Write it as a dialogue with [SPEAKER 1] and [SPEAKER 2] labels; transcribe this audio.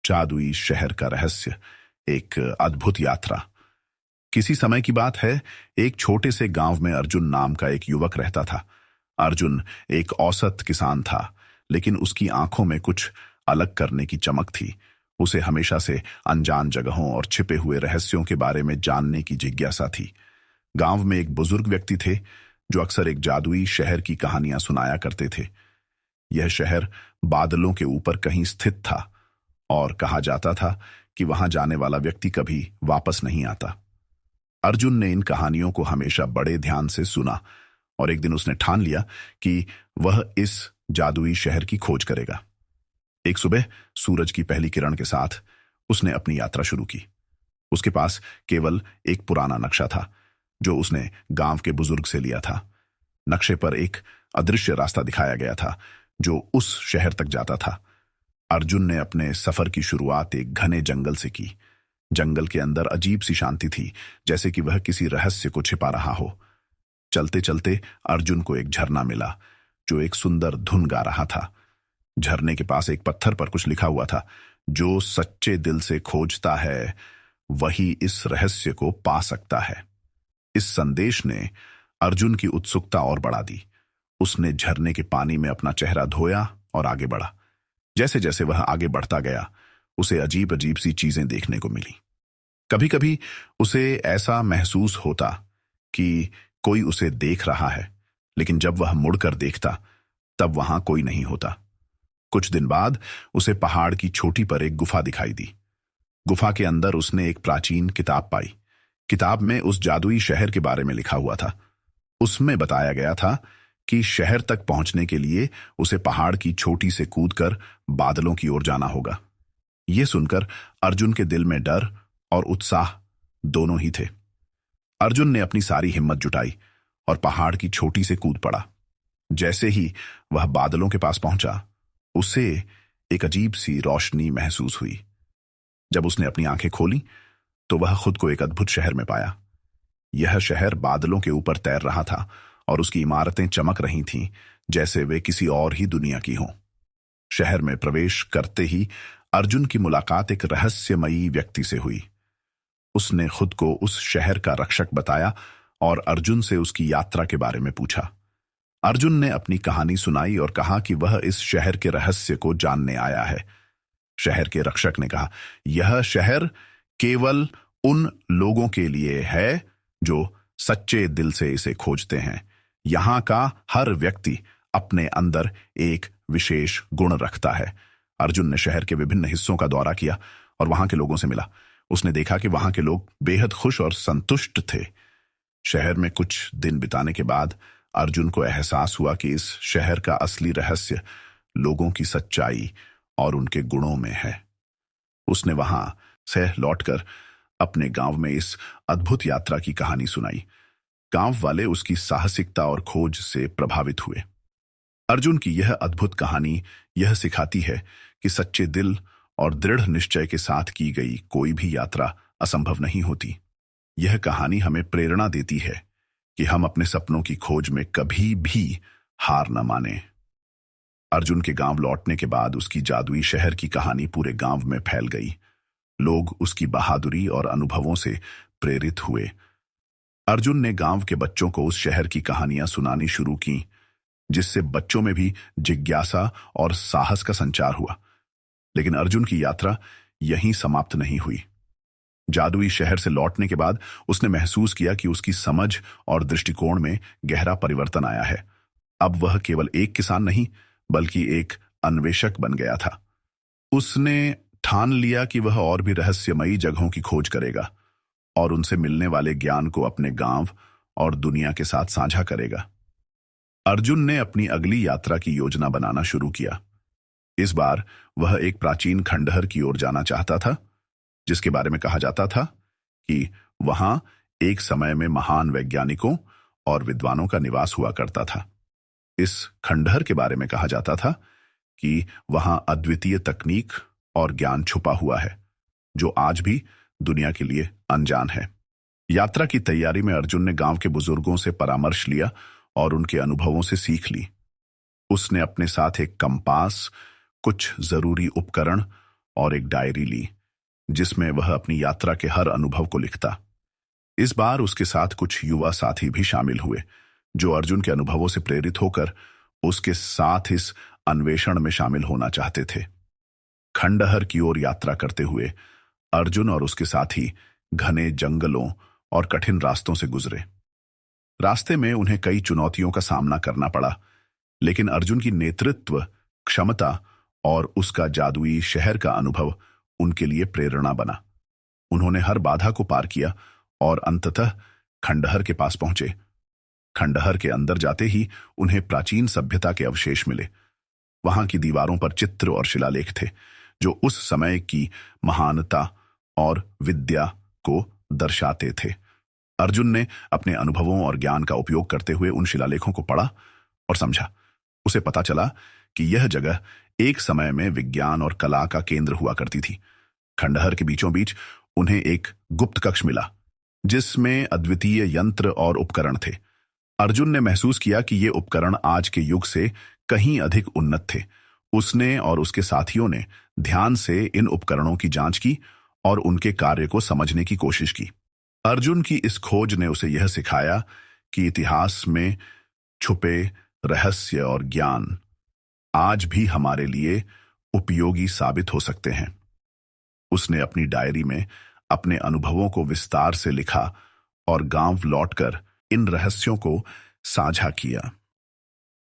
[SPEAKER 1] जादुई शहर का रहस्य। एक अद्भुत यात्रा। किसी समय की बात है, एक छोटे से गांव में अर्जुन नाम का एक युवक रहता था। अर्जुन एक औसत किसान था, लेकिन उसकी आंखों में कुछ अलग करने की चमक थी। उसे हमेशा से अनजान जगहों और छिपे हुए रहस्यों के बारे में जानने की जिज्ञासा थी। गांव में एक बुजुर्ग व्यक्ति थे जो अक्सर एक जादुई शहर की कहानियां सुनाया करते थे। यह शहर बादलों के ऊपर कहीं स्थित था और कहा जाता था कि वहां जाने वाला व्यक्ति कभी वापस नहीं आता। अर्जुन ने इन कहानियों को हमेशा बड़े ध्यान से सुना और एक दिन उसने ठान लिया कि वह इस जादुई शहर की खोज करेगा। एक सुबह सूरज की पहली किरण के साथ उसने अपनी यात्रा शुरू की। उसके पास केवल एक पुराना नक्शा था जो उसने गांव के बुजुर्ग से लिया था। नक्शे पर एक अदृश्य रास्ता दिखाया गया था जो उस शहर तक जाता था। अर्जुन ने अपने सफर की शुरुआत एक घने जंगल से की। जंगल के अंदर अजीब सी शांति थी, जैसे कि वह किसी रहस्य को छिपा रहा हो। चलते चलते अर्जुन को एक झरना मिला जो एक सुंदर धुन गा रहा था। झरने के पास एक पत्थर पर कुछ लिखा हुआ था, जो सच्चे दिल से खोजता है वही इस रहस्य को पा सकता है। इस संदेश ने अर्जुन की उत्सुकता और बढ़ा दी। उसने झरने के पानी में अपना चेहरा धोया और आगे बढ़ा। जैसे जैसे वह आगे बढ़ता गया, उसे अजीब अजीब सी चीजें देखने को मिली। कभी कभी उसे ऐसा महसूस होता कि कोई उसे देख रहा है, लेकिन जब वह मुड़कर देखता तब वहां कोई नहीं होता। कुछ दिन बाद उसे पहाड़ की चोटी पर एक गुफा दिखाई दी। गुफा के अंदर उसने एक प्राचीन किताब पाई। किताब में उस जादुई शहर के बारे में लिखा हुआ था। उसमें बताया गया था कि शहर तक पहुंचने के लिए उसे पहाड़ की चोटी से कूदकर बादलों की ओर जाना होगा। यह सुनकर अर्जुन के दिल में डर और उत्साह दोनों ही थे। अर्जुन ने अपनी सारी हिम्मत जुटाई और पहाड़ की चोटी से कूद पड़ा। जैसे ही वह बादलों के पास पहुंचा, उसे एक अजीब सी रोशनी महसूस हुई। जब उसने अपनी आंखें खोली तो वह खुद को एक अद्भुत शहर में पाया। यह शहर बादलों के ऊपर तैर रहा था और उसकी इमारतें चमक रही थीं, जैसे वे किसी और ही दुनिया की हों। शहर में प्रवेश करते ही अर्जुन की मुलाकात एक रहस्यमयी व्यक्ति से हुई। उसने खुद को उस शहर का रक्षक बताया और अर्जुन से उसकी यात्रा के बारे में पूछा। अर्जुन ने अपनी कहानी सुनाई और कहा कि वह इस शहर के रहस्य को जानने आया है। शहर के रक्षक ने कहा, यह शहर केवल उन लोगों के लिए है जो सच्चे दिल से इसे खोजते हैं। यहाँ का हर व्यक्ति अपने अंदर एक विशेष गुण रखता है। अर्जुन ने शहर के विभिन्न हिस्सों का दौरा किया और वहां के लोगों से मिला। उसने देखा कि वहां के लोग बेहद खुश और संतुष्ट थे। शहर में कुछ दिन बिताने के बाद अर्जुन को एहसास हुआ कि इस शहर का असली रहस्य लोगों की सच्चाई और उनके गुणों में है। उसने वहां से लौटकर अपने गांव में इस अद्भुत यात्रा की कहानी सुनाई। गांव वाले उसकी साहसिकता और खोज से प्रभावित हुए। अर्जुन की यह अद्भुत कहानी यह सिखाती है कि सच्चे दिल और दृढ़ निश्चय के साथ की गई कोई भी यात्रा असंभव नहीं होती। यह कहानी हमें प्रेरणा देती है कि हम अपने सपनों की खोज में कभी भी हार न मानें। अर्जुन के गांव लौटने के बाद उसकी जादुई शहर की कहानी पूरे गांव में फैल गई। लोग उसकी बहादुरी और अनुभवों से प्रेरित हुए। अर्जुन ने गांव के बच्चों को उस शहर की कहानियां सुनानी शुरू की, जिससे बच्चों में भी जिज्ञासा और साहस का संचार हुआ। लेकिन अर्जुन की यात्रा यहीं समाप्त नहीं हुई। जादुई शहर से लौटने के बाद उसने महसूस किया कि उसकी समझ और दृष्टिकोण में गहरा परिवर्तन आया है। अब वह केवल एक किसान नहीं, बल्कि एक अन्वेषक बन गया था। उसने ठान लिया कि वह और भी रहस्यमयी जगहों की खोज करेगा और उनसे मिलने वाले ज्ञान को अपने गांव और दुनिया के साथ साझा करेगा। अर्जुन ने अपनी अगली यात्रा की योजना बनाना शुरू किया। इस बार वह एक प्राचीन खंडहर की ओर जाना चाहता था, जिसके बारे में कहा जाता था कि वहां एक समय में महान वैज्ञानिकों और विद्वानों का निवास हुआ करता था। इस खंडहर के बारे में कहा जाता था कि वहां अद्वितीय तकनीक और ज्ञान छुपा हुआ है, जो आज भी दुनिया के लिए अनजान है। यात्रा की तैयारी में अर्जुन ने गांव के बुजुर्गों से परामर्श लिया और उनके अनुभवों से सीख ली। उसने अपने साथ एक कंपास, कुछ जरूरी उपकरण और एक डायरी ली जिसमें वह अपनी यात्रा के हर अनुभव को लिखता। इस बार उसके साथ कुछ युवा साथी भी शामिल हुए जो अर्जुन के अनुभवों से प्रेरित होकर उसके साथ इस अन्वेषण में शामिल होना चाहते थे। खंडहर की ओर यात्रा करते हुए अर्जुन और उसके साथी घने जंगलों और कठिन रास्तों से गुजरे। रास्ते में उन्हें कई चुनौतियों का सामना करना पड़ा, लेकिन अर्जुन की नेतृत्व क्षमता और उसका जादुई शहर का अनुभव उनके लिए प्रेरणा बना। उन्होंने हर बाधा को पार किया और अंततः खंडहर के पास पहुंचे। खंडहर के अंदर जाते ही उन्हें प्राचीन सभ्यता के अवशेष मिले। वहां की दीवारों पर चित्र और शिलालेख थे जो उस समय की महानता और विद्या को दर्शाते थे। अर्जुन ने अपने अनुभवों और ज्ञान का उपयोग करते हुए उन शिलालेखों को पढ़ा और समझा। उसे पता चला कि यह जगह एक समय में विज्ञान और कला का केंद्र हुआ करती थी। खंडहर के बीचों बीच उन्हें एक गुप्त कक्ष मिला जिसमें अद्वितीय यंत्र और उपकरण थे। अर्जुन ने महसूस किया कि ये उपकरण आज के युग से कहीं अधिक उन्नत थे। उसने और उसके साथियों ने ध्यान से इन उपकरणों की जांच की और उनके कार्य को समझने की कोशिश की। अर्जुन की इस खोज ने उसे यह सिखाया कि इतिहास में छुपे रहस्य और ज्ञान आज भी हमारे लिए उपयोगी साबित हो सकते हैं। उसने अपनी डायरी में अपने अनुभवों को विस्तार से लिखा और गांव लौटकर इन रहस्यों को साझा किया।